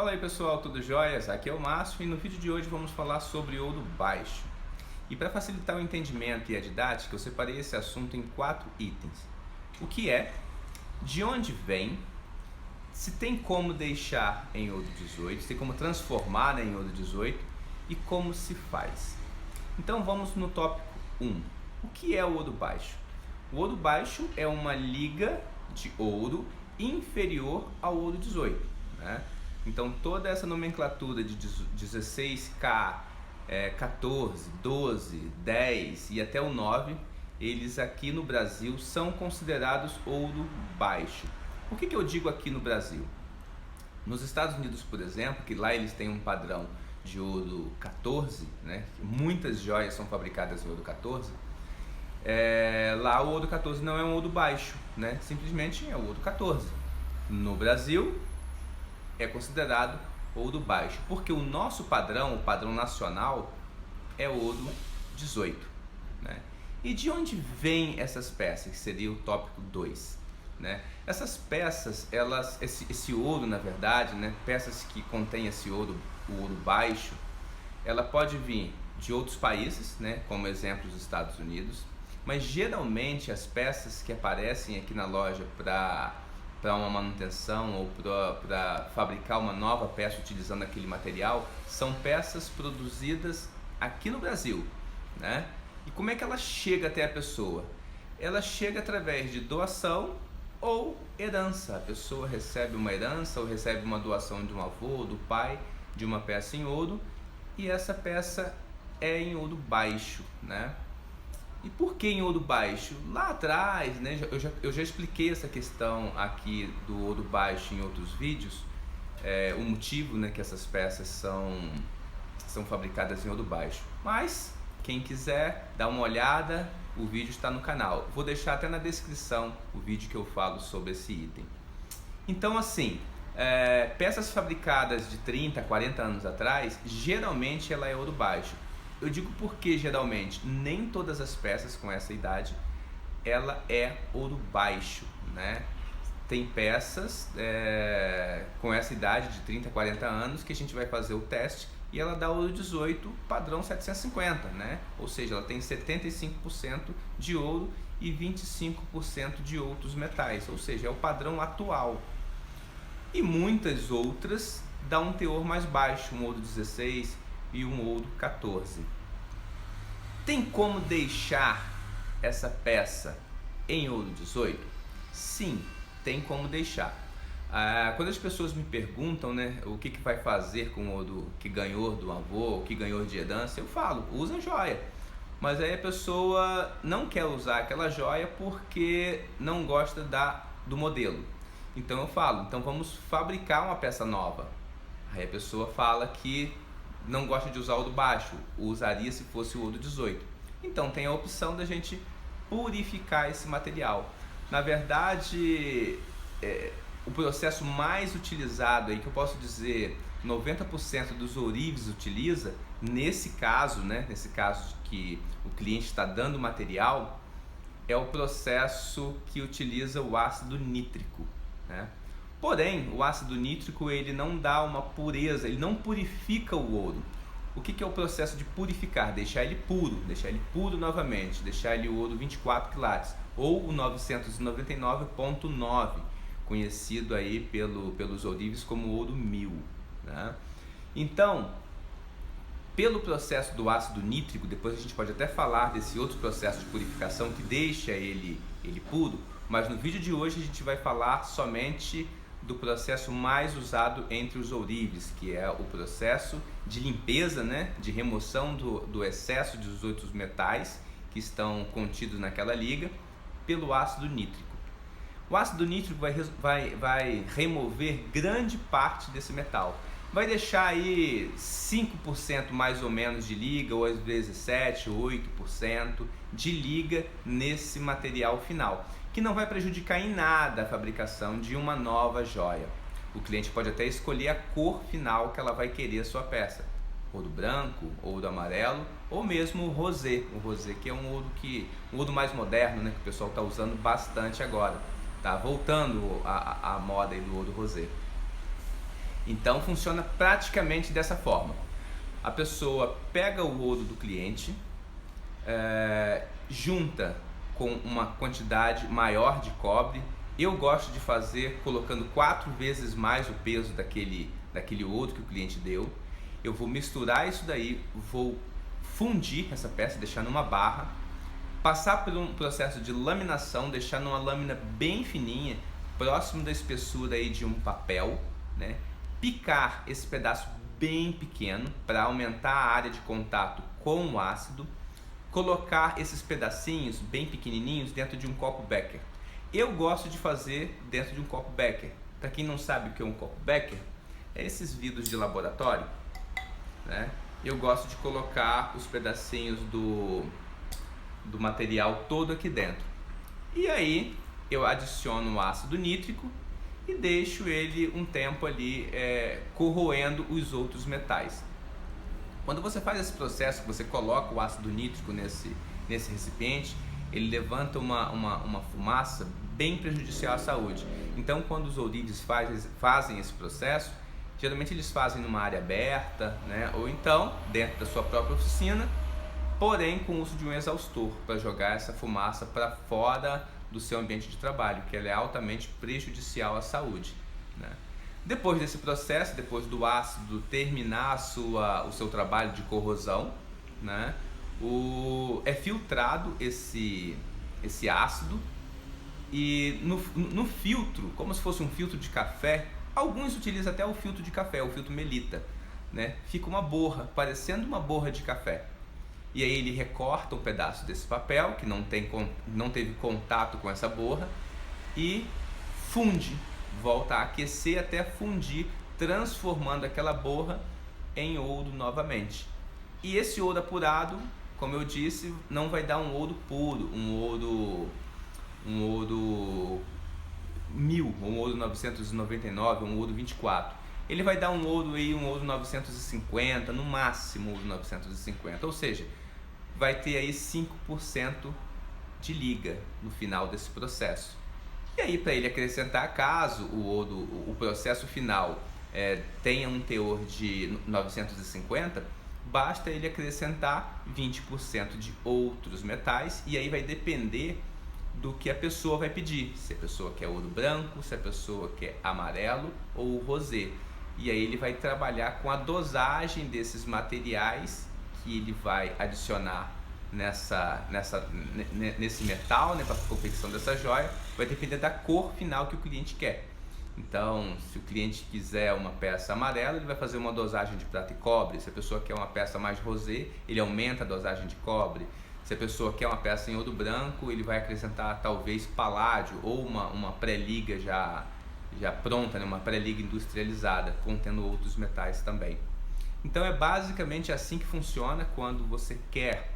Fala aí pessoal, tudo jóias? Aqui é o Márcio e no vídeo de hoje vamos falar sobre ouro baixo. E para facilitar o entendimento e a didática, eu separei esse assunto em 4 itens. O que é, de onde vem, se tem como deixar em ouro 18, se tem como transformar em ouro 18 e como se faz. Então vamos no tópico 1. O que é o ouro baixo? O ouro baixo é uma liga de ouro inferior ao ouro 18, né? Então toda essa nomenclatura de 16K, 14, 12, 10 e até o 9, eles aqui no Brasil são considerados ouro baixo. Por que eu digo aqui no Brasil? Nos Estados Unidos, por exemplo, que lá eles têm um padrão de ouro 14, né? Muitas joias são fabricadas em ouro 14. Lá o ouro 14 não é um ouro baixo, né? Simplesmente é o ouro 14. No Brasil é considerado ouro baixo, porque o nosso padrão, o padrão nacional, é ouro 18, né? E de onde vêm essas peças, que seria o tópico 2, né? Essas peças, esse ouro, na verdade, né? Peças que contêm esse ouro, o ouro baixo, ela pode vir de outros países, né? Como exemplo os Estados Unidos, mas geralmente as peças que aparecem aqui na loja para uma manutenção ou para fabricar uma nova peça utilizando aquele material, são peças produzidas aqui no Brasil, né? E como é que ela chega até a pessoa? Ela chega através de doação ou herança. A pessoa recebe uma herança ou recebe uma doação de um avô ou do pai de uma peça em ouro, e essa peça é em ouro baixo, né? E por que em ouro baixo? Lá atrás, né, eu já expliquei essa questão aqui do ouro baixo em outros vídeos, o motivo, né, que essas peças são fabricadas em ouro baixo. Mas quem quiser dar uma olhada, o vídeo está no canal. Vou deixar até na descrição o vídeo que eu falo sobre esse item. Então assim, peças fabricadas de 30, 40 anos atrás, geralmente ela é ouro baixo. Eu digo porque geralmente nem todas as peças com essa idade ela é ouro baixo, né? Tem peças com essa idade de 30, 40 anos que a gente vai fazer o teste e ela dá ouro 18 padrão 750, né? Ou seja, ela tem 75% de ouro e 25% de outros metais, ou seja, é o padrão atual. E muitas outras dá um teor mais baixo, um ouro 16 e um ouro 14. Tem como deixar essa peça em ouro 18? Sim, tem como deixar. Quando as pessoas me perguntam, né, o que vai fazer com o ouro que ganhou do avô, o que ganhou de herança, eu falo, usa a joia. Mas aí a pessoa não quer usar aquela joia porque não gosta do modelo. Então eu falo, então vamos fabricar uma peça nova. Aí a pessoa fala que não gosta de usar ouro baixo, usaria se fosse o ouro 18. Então tem a opção da gente purificar esse material. Na verdade, o processo mais utilizado, aí que eu posso dizer 90% dos ourives utiliza, nesse caso, né, nesse caso que o cliente está dando material, é o processo que utiliza o ácido nítrico, né? Porém, o ácido nítrico ele não dá uma pureza, ele não purifica o ouro. O que é o processo de purificar? Deixar ele puro novamente, deixar ele o ouro 24 quilates, ou o 999.9, conhecido aí pelos ourives como ouro 1000, né? Então, pelo processo do ácido nítrico, depois a gente pode até falar desse outro processo de purificação que deixa ele puro, mas no vídeo de hoje a gente vai falar somente do processo mais usado entre os ourives, que é o processo de limpeza, né, de remoção do excesso dos outros metais que estão contidos naquela liga pelo ácido nítrico. O ácido nítrico vai remover grande parte desse metal. Vai deixar aí 5% mais ou menos de liga, ou às vezes 7, 8% de liga nesse material final, que não vai prejudicar em nada a fabricação de uma nova joia. O cliente pode até escolher a cor final que ela vai querer a sua peça. Ouro branco, ouro amarelo, ou mesmo o rosé. O rosé que é um ouro mais moderno, né, que o pessoal está usando bastante agora. Tá voltando a moda aí do ouro rosé. Então funciona praticamente dessa forma. A pessoa pega o ouro do cliente, junta com uma quantidade maior de cobre. Eu gosto de fazer colocando 4 vezes mais o peso daquele ouro que o cliente deu. Eu vou misturar isso daí, vou fundir essa peça, deixar numa barra, passar por um processo de laminação, deixar numa lâmina bem fininha, próximo da espessura aí de um papel, né? Picar esse pedaço bem pequeno para aumentar a área de contato com o ácido, colocar esses pedacinhos bem pequenininhos dentro de um copo Becker. Eu gosto de fazer dentro de um copo Becker. Para quem não sabe o que é um copo Becker, é esses vidros de laboratório, né? Eu gosto de colocar os pedacinhos do material todo aqui dentro. E aí eu adiciono o ácido nítrico e deixo ele um tempo ali corroendo os outros metais. Quando você faz esse processo, você coloca o ácido nítrico nesse recipiente, ele levanta uma fumaça bem prejudicial à saúde. Então, quando os ourives fazem esse processo, geralmente eles fazem numa área aberta, né? Ou então dentro da sua própria oficina, porém com o uso de um exaustor para jogar essa fumaça para fora do seu ambiente de trabalho, que ela é altamente prejudicial à saúde, né? Depois desse processo, depois do ácido terminar o seu trabalho de corrosão, né? É filtrado esse ácido e no filtro, como se fosse um filtro de café, alguns utilizam até o filtro de café, o filtro Melita, né? Fica uma borra, parecendo uma borra de café. E aí ele recorta um pedaço desse papel que não teve contato com essa borra e funde, volta a aquecer até fundir, transformando aquela borra em ouro novamente. E esse ouro apurado, como eu disse, não vai dar um ouro puro, um ouro 1000, um ouro 999, um ouro 24. Ele vai dar um ouro 950, no máximo ouro 950, ou seja, vai ter aí 5% de liga no final desse processo. E aí, para ele acrescentar, caso o processo final tenha um teor de 950, basta ele acrescentar 20% de outros metais, e aí vai depender do que a pessoa vai pedir, se a pessoa quer ouro branco, se a pessoa quer amarelo ou rosé. E aí ele vai trabalhar com a dosagem desses materiais que ele vai adicionar nesse metal, né, para a confecção dessa joia. Vai depender da cor final que o cliente quer. Então, se o cliente quiser uma peça amarela, ele vai fazer uma dosagem de prata e cobre. Se a pessoa quer uma peça mais rosé, ele aumenta a dosagem de cobre. Se a pessoa quer uma peça em ouro branco, ele vai acrescentar talvez paládio ou uma pré-liga já pronta, né? Uma pré-liga industrializada, contendo outros metais também. Então é basicamente assim que funciona quando você quer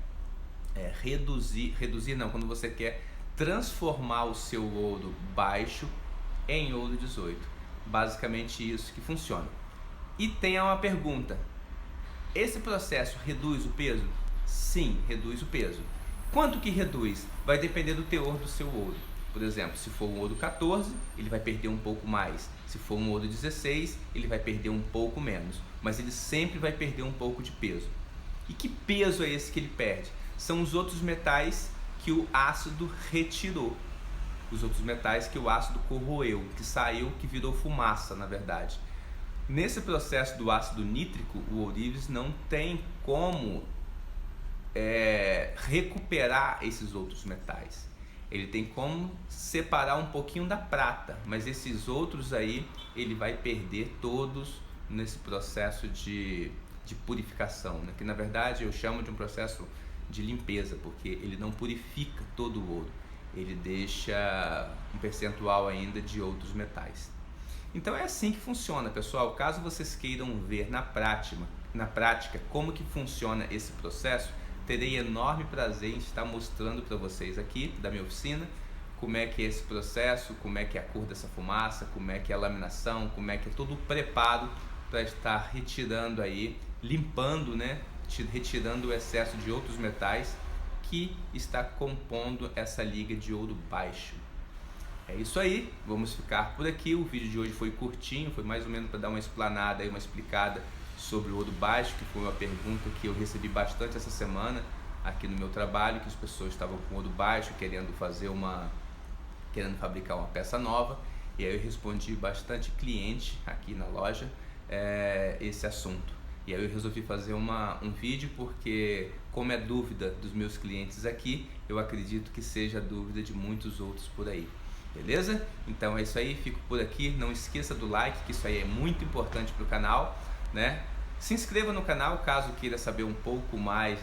quando você quer transformar o seu ouro baixo em ouro 18. Basicamente isso que funciona. E tem uma pergunta: esse processo reduz o peso? Sim, reduz o peso. Quanto que reduz? Vai depender do teor do seu ouro. Por exemplo, se for um ouro 14, ele vai perder um pouco mais. Se for um ouro 16, ele vai perder um pouco menos. Mas ele sempre vai perder um pouco de peso. E que peso é esse que ele perde? São os outros metais que o ácido retirou. Os outros metais que o ácido corroeu, que saiu, que virou fumaça, na verdade. Nesse processo do ácido nítrico, o ourives não tem como recuperar esses outros metais. Ele tem como separar um pouquinho da prata, mas esses outros aí ele vai perder todos nesse processo de purificação, né? Que na verdade eu chamo de um processo de limpeza, porque ele não purifica todo o ouro, ele deixa um percentual ainda de outros metais. Então é assim que funciona, pessoal. Caso vocês queiram ver na prática como que funciona esse processo, terei enorme prazer em estar mostrando para vocês aqui da minha oficina como é que é esse processo, como é que é a cor dessa fumaça, como é que é a laminação, como é que é todo o preparo para estar retirando aí, limpando, né, retirando o excesso de outros metais que está compondo essa liga de ouro baixo. É isso aí, vamos ficar por aqui. O vídeo de hoje foi curtinho, foi mais ou menos para dar uma explanada e uma explicada sobre o Odo Baixo, que foi uma pergunta que eu recebi bastante essa semana aqui no meu trabalho, que as pessoas estavam com o Odo Baixo querendo fabricar uma peça nova, e aí eu respondi bastante cliente aqui na loja esse assunto. E aí eu resolvi fazer um vídeo porque, como é dúvida dos meus clientes aqui, eu acredito que seja dúvida de muitos outros por aí. Beleza? Então é isso aí, fico por aqui. Não esqueça do like, que isso aí é muito importante para o canal, né? Se inscreva no canal caso queira saber um pouco mais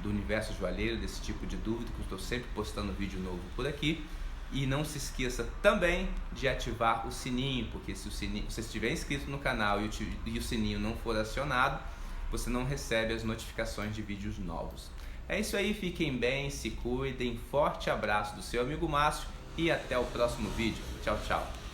do universo joalheiro, desse tipo de dúvida, que eu estou sempre postando vídeo novo por aqui. E não se esqueça também de ativar o sininho, porque se você estiver inscrito no canal e o sininho não for acionado, você não recebe as notificações de vídeos novos. É isso aí, fiquem bem, se cuidem, forte abraço do seu amigo Márcio e até o próximo vídeo. Tchau, tchau.